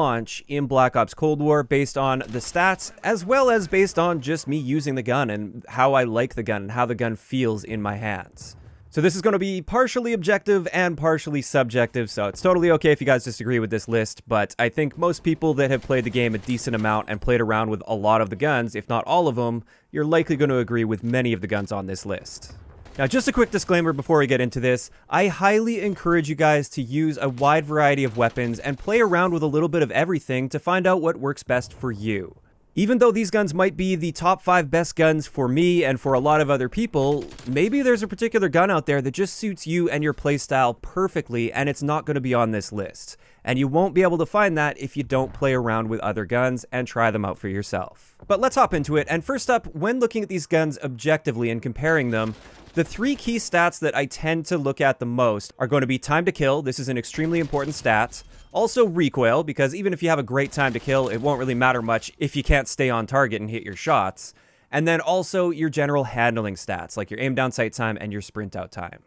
launch in Black Ops Cold War based on the stats, as well as based on just me using the gun and how I like the gun and how the gun feels in my hands. So this is going to be partially objective and partially subjective, so it's totally okay if you guys disagree with this list, but I think most people that have played the game a decent amount and played around with a lot of the guns, if not all of them, you're likely going to agree with many of the guns on this list. Now, just a quick disclaimer before we get into this, I highly encourage you guys to use a wide variety of weapons and play around with a little bit of everything to find out what works best for you. Even though these guns might be the top 5 best guns for me and for a lot of other people, maybe there's a particular gun out there that just suits you and your playstyle perfectly, and it's not going to be on this list. And you won't be able to find that if you don't play around with other guns and try them out for yourself. But let's hop into it, and first up, when looking at these guns objectively and comparing them, the 3 key stats that I tend to look at the most are going to be time to kill. This is an extremely important stat. Also recoil, because even if you have a great time to kill, it won't really matter much if you can't stay on target and hit your shots. And then also your general handling stats, like your aim down sight time and your sprint out time.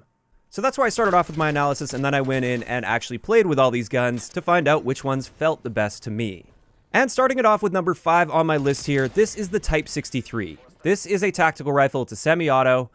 So that's why I started off with my analysis, and then I went in and actually played with all these guns to find out which ones felt the best to me. And starting it off with number 5 on my list here, this is the Type 63. This is a tactical rifle. It's a semi-auto.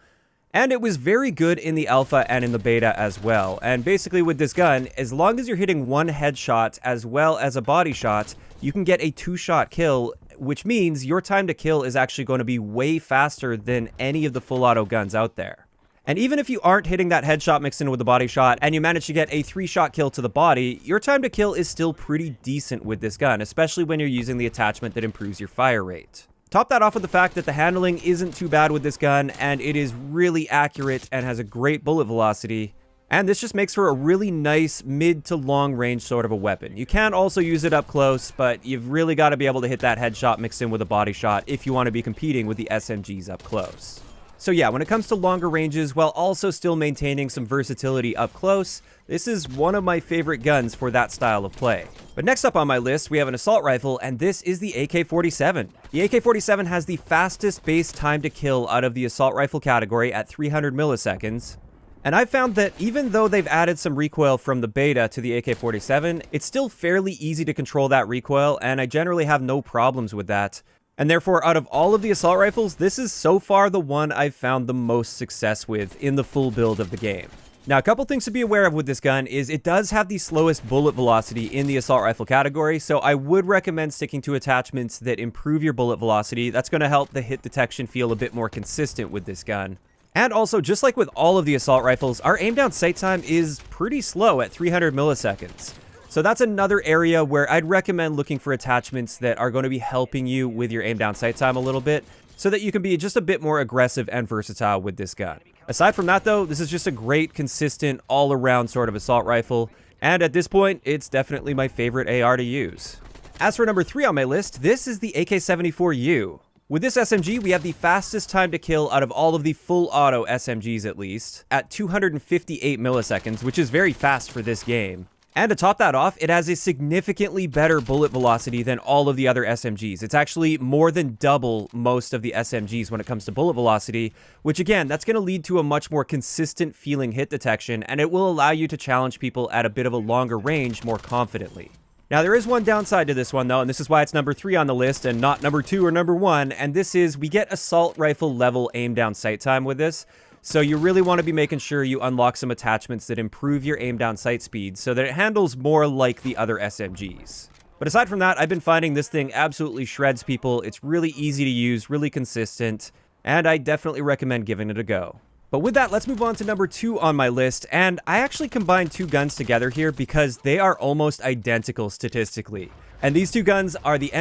And it was very good in the alpha and in the beta as well. And basically with this gun, as long as you're hitting one headshot as well as a body shot, you can get a 2-shot kill, which means your time to kill is actually going to be way faster than any of the full auto guns out there. And even if you aren't hitting that headshot mixed in with the body shot and you manage to get a 3-shot kill to the body, your time to kill is still pretty decent with this gun, especially when you're using the attachment that improves your fire rate. Top that off with the fact that the handling isn't too bad with this gun, and it is really accurate and has a great bullet velocity. And this just makes for a really nice mid to long range sort of a weapon. You can also use it up close, but you've really got to be able to hit that headshot mixed in with a body shot if you want to be competing with the SMGs up close. So yeah, when it comes to longer ranges, while also still maintaining some versatility up close, this is one of my favorite guns for that style of play. But next up on my list, we have an assault rifle, and this is the AK-47. The AK-47 has the fastest base time to kill out of the assault rifle category at 300 milliseconds. And I've found that even though they've added some recoil from the beta to the AK-47, it's still fairly easy to control that recoil, and I generally have no problems with that. And therefore, out of all of the assault rifles, this is so far the one I've found the most success with in the full build of the game. Now, a couple things to be aware of with this gun is it does have the slowest bullet velocity in the assault rifle category, so I would recommend sticking to attachments that improve your bullet velocity. That's going to help the hit detection feel a bit more consistent with this gun. And also, just like with all of the assault rifles, our aim down sight time is pretty slow at 300 milliseconds. So that's another area where I'd recommend looking for attachments that are going to be helping you with your aim down sight time a little bit, so that you can be just a bit more aggressive and versatile with this gun. Aside from that though, this is just a great, consistent, all-around sort of assault rifle, and at this point, it's definitely my favorite AR to use. As for number 3 on my list, this is the AK-74U. With this SMG, we have the fastest time to kill out of all of the full auto SMGs at least, at 258 milliseconds, which is very fast for this game. And to top that off, it has a significantly better bullet velocity than all of the other SMGs. It's actually more than double most of the SMGs when it comes to bullet velocity, which again, that's going to lead to a much more consistent feeling hit detection, and it will allow you to challenge people at a bit of a longer range more confidently. Now, there is one downside to this one though, and this is why it's number 3 on the list and not number 2 or number 1, and this is we get assault rifle level aim down sight time with this. So you really want to be making sure you unlock some attachments that improve your aim down sight speed so that it handles more like the other SMGs. But aside from that, I've been finding this thing absolutely shreds people. It's really easy to use, really consistent, and I definitely recommend giving it a go. But with that, let's move on to number 2 on my list, and I actually combined 2 guns together here because they are almost identical statistically. And these 2 guns are the